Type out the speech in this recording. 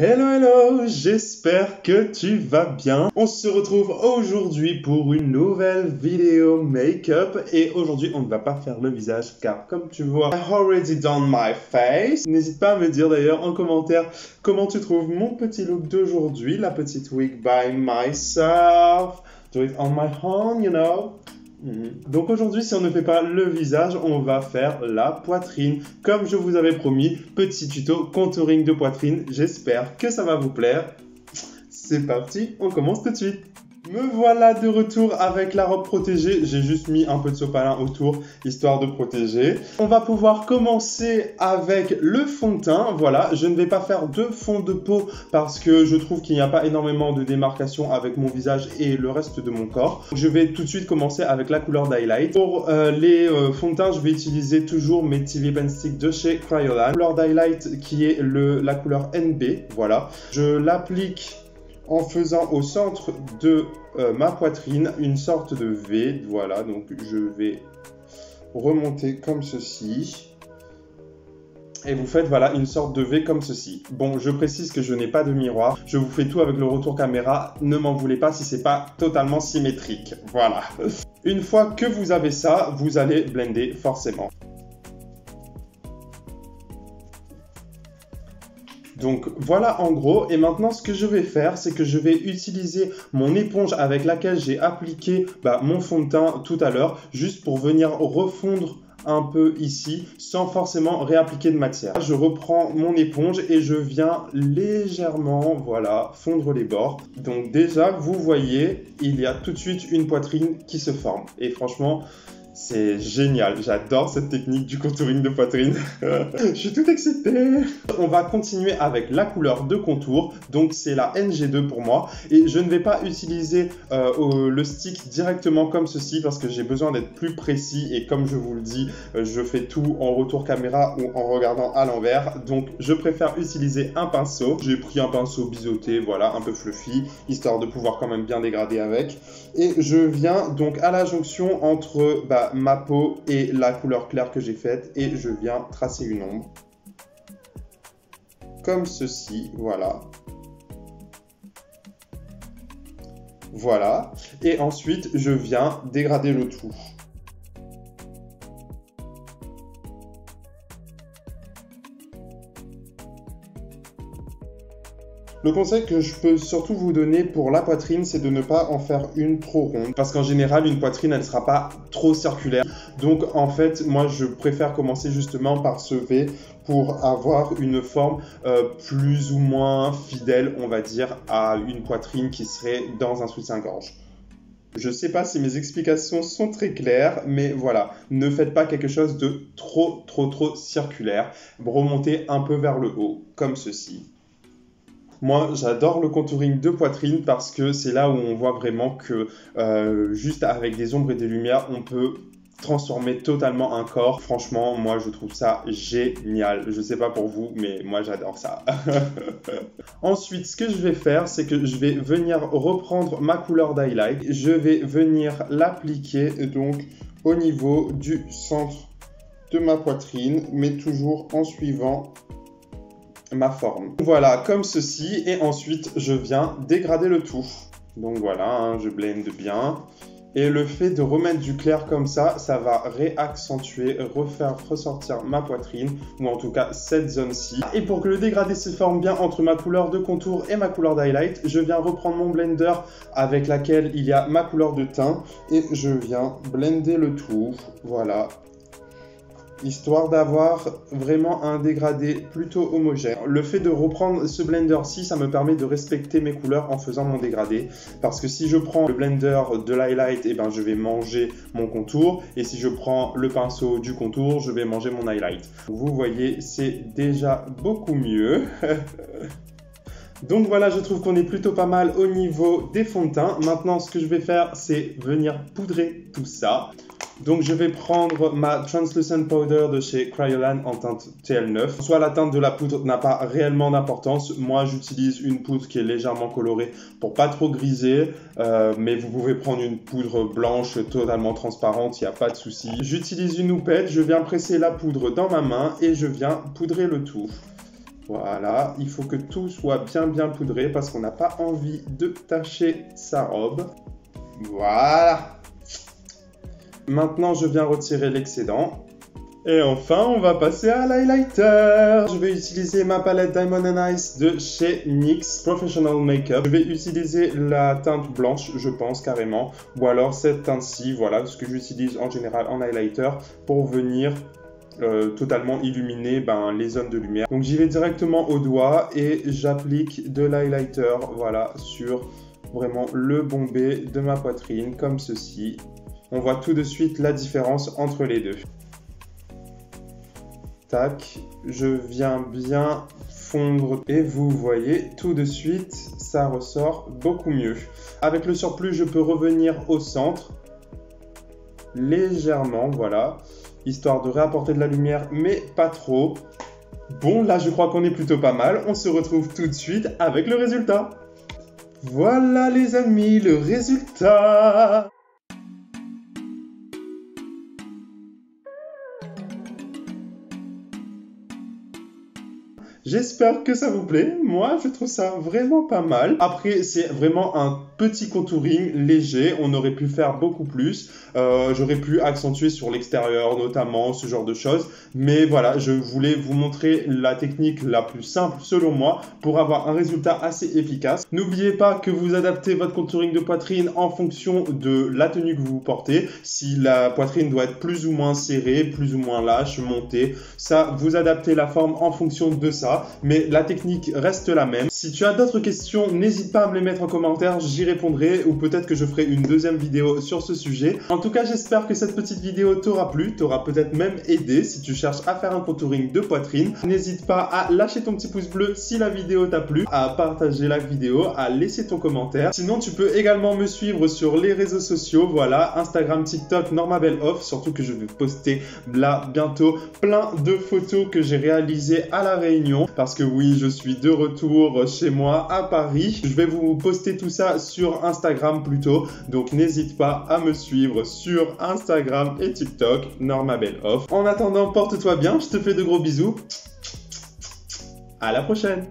Hello hello, j'espère que tu vas bien. On se retrouve aujourd'hui pour une nouvelle vidéo make-up et aujourd'hui on ne va pas faire le visage car comme tu vois, I already done my face. N'hésite pas à me dire d'ailleurs en commentaire comment tu trouves mon petit look d'aujourd'hui, la petite wig by myself. Do it on my own, you know. Donc aujourd'hui, si on ne fait pas le visage, on va faire la poitrine. Comme je vous avais promis, petit tuto contouring de poitrine. J'espère que ça va vous plaire. C'est parti, on commence tout de suite. Me voilà de retour avec la robe protégée. J'ai juste mis un peu de sopalin autour, histoire de protéger. On va pouvoir commencer avec le fond de teint. Voilà, je ne vais pas faire de fond de peau parce que je trouve qu'il n'y a pas énormément de démarcation avec mon visage et le reste de mon corps. Je vais tout de suite commencer avec la couleur d'highlight. Pour les fonds de teint, je vais utiliser toujours mes TV Pen Stick de chez Kryolan. Couleur d'highlight qui est la couleur NB. Voilà, je l'applique en faisant au centre de ma poitrine une sorte de V. Voilà, donc je vais remonter comme ceci. Et vous faites voilà une sorte de V comme ceci. Bon, je précise que je n'ai pas de miroir. Je vous fais tout avec le retour caméra. Ne m'en voulez pas si c'est pas totalement symétrique. Voilà. Une fois que vous avez ça, vous allez blender forcément. Donc voilà en gros, et maintenant ce que je vais faire, c'est que je vais utiliser mon éponge avec laquelle j'ai appliqué mon fond de teint tout à l'heure, juste pour venir refondre un peu ici, sans forcément réappliquer de matière. Je reprends mon éponge et je viens légèrement, voilà, fondre les bords. Donc déjà, vous voyez, il y a tout de suite une poitrine qui se forme. Et franchement, c'est génial, j'adore cette technique du contouring de poitrine. Je suis tout excité. On va continuer avec la couleur de contour, donc c'est la NG2 pour moi. Et je ne vais pas utiliser le stick directement comme ceci parce que j'ai besoin d'être plus précis. Et comme je vous le dis, je fais tout en retour caméra ou en regardant à l'envers. Donc je préfère utiliser un pinceau. J'ai pris un pinceau biseauté, voilà, un peu fluffy, histoire de pouvoir quand même bien dégrader avec. Et je viens donc à la jonction entre ma peau et la couleur claire que j'ai faite et je viens tracer une ombre comme ceci, voilà. Voilà, et ensuite je viens dégrader le tout. Le conseil que je peux surtout vous donner pour la poitrine, c'est de ne pas en faire une trop ronde. Parce qu'en général, une poitrine, elle ne sera pas trop circulaire. Donc en fait, moi, je préfère commencer justement par ce V pour avoir une forme plus ou moins fidèle, on va dire, à une poitrine qui serait dans un soutien-gorge. Je ne sais pas si mes explications sont très claires, mais voilà, ne faites pas quelque chose de trop circulaire. Remontez un peu vers le haut, comme ceci. Moi, j'adore le contouring de poitrine parce que c'est là où on voit vraiment que juste avec des ombres et des lumières, on peut transformer totalement un corps. Franchement, moi, je trouve ça génial. Je sais pas pour vous, mais moi, j'adore ça. Ensuite, ce que je vais faire, c'est que je vais venir reprendre ma couleur d'highlight. Je vais venir l'appliquer donc au niveau du centre de ma poitrine, mais toujours en suivant ma forme. Voilà, comme ceci, et ensuite je viens dégrader le tout. Donc voilà, je blende bien. Et le fait de remettre du clair comme ça, ça va réaccentuer, refaire ressortir ma poitrine, ou en tout cas cette zone-ci. Et pour que le dégradé se forme bien entre ma couleur de contour et ma couleur d'highlight, je viens reprendre mon blender avec laquelle il y a ma couleur de teint, et je viens blender le tout, voilà. Histoire d'avoir vraiment un dégradé plutôt homogène. Le fait de reprendre ce blender-ci, ça me permet de respecter mes couleurs en faisant mon dégradé. Parce que si je prends le blender de l'highlight, je vais manger mon contour. Et si je prends le pinceau du contour, je vais manger mon highlight. Vous voyez, c'est déjà beaucoup mieux. Donc voilà, je trouve qu'on est plutôt pas mal au niveau des fonds de teint. Maintenant, ce que je vais faire, c'est venir poudrer tout ça. Donc je vais prendre ma Translucent Powder de chez Kryolan en teinte TL9. Soit la teinte de la poudre n'a pas réellement d'importance. Moi j'utilise une poudre qui est légèrement colorée pour pas trop griser. Mais vous pouvez prendre une poudre blanche totalement transparente, il n'y a pas de souci. J'utilise une houppette, je viens presser la poudre dans ma main et je viens poudrer le tout. Voilà, il faut que tout soit bien poudré parce qu'on n'a pas envie de tacher sa robe. Voilà. Maintenant, je viens retirer l'excédent. Et enfin, on va passer à l'highlighter. Je vais utiliser ma palette Diamond and Ice de chez NYX Professional Makeup. Je vais utiliser la teinte blanche, je pense, carrément. Ou alors cette teinte-ci, voilà, ce que j'utilise en général en highlighter pour venir totalement illuminer les zones de lumière. Donc j'y vais directement au doigt et j'applique de l'highlighter, voilà, sur vraiment le bombé de ma poitrine, comme ceci. On voit tout de suite la différence entre les deux. Tac, je viens bien fondre et vous voyez tout de suite, ça ressort beaucoup mieux. Avec le surplus, je peux revenir au centre, légèrement, voilà, histoire de réapporter de la lumière, mais pas trop. Bon, là, je crois qu'on est plutôt pas mal. On se retrouve tout de suite avec le résultat. Voilà, les amis, le résultat. J'espère que ça vous plaît. Moi, je trouve ça vraiment pas mal. Après, c'est vraiment un petit contouring léger. On aurait pu faire beaucoup plus. J'aurais pu accentuer sur l'extérieur, notamment, ce genre de choses. Mais voilà, je voulais vous montrer la technique la plus simple, selon moi, pour avoir un résultat assez efficace. N'oubliez pas que vous adaptez votre contouring de poitrine en fonction de la tenue que vous portez. Si la poitrine doit être plus ou moins serrée, plus ou moins lâche, montée, ça, vous adaptez la forme en fonction de ça. Mais la technique reste la même. Si tu as d'autres questions, n'hésite pas à me les mettre en commentaire, j'y répondrai ou peut-être que je ferai une deuxième vidéo sur ce sujet. En tout cas, j'espère que cette petite vidéo t'aura plu, t'aura peut-être même aidé si tu cherches à faire un contouring de poitrine. N'hésite pas à lâcher ton petit pouce bleu si la vidéo t'a plu, à partager la vidéo, à laisser ton commentaire. Sinon, tu peux également me suivre sur les réseaux sociaux, voilà, Instagram, TikTok, NormaBelleOff, surtout que je vais poster là bientôt plein de photos que j'ai réalisées à La Réunion. Parce que oui, je suis de retour chez moi à Paris. Je vais vous poster tout ça sur Instagram plutôt. Donc n'hésite pas à me suivre sur Instagram et TikTok, NormaBelleOff. En attendant, porte-toi bien. Je te fais de gros bisous. À la prochaine.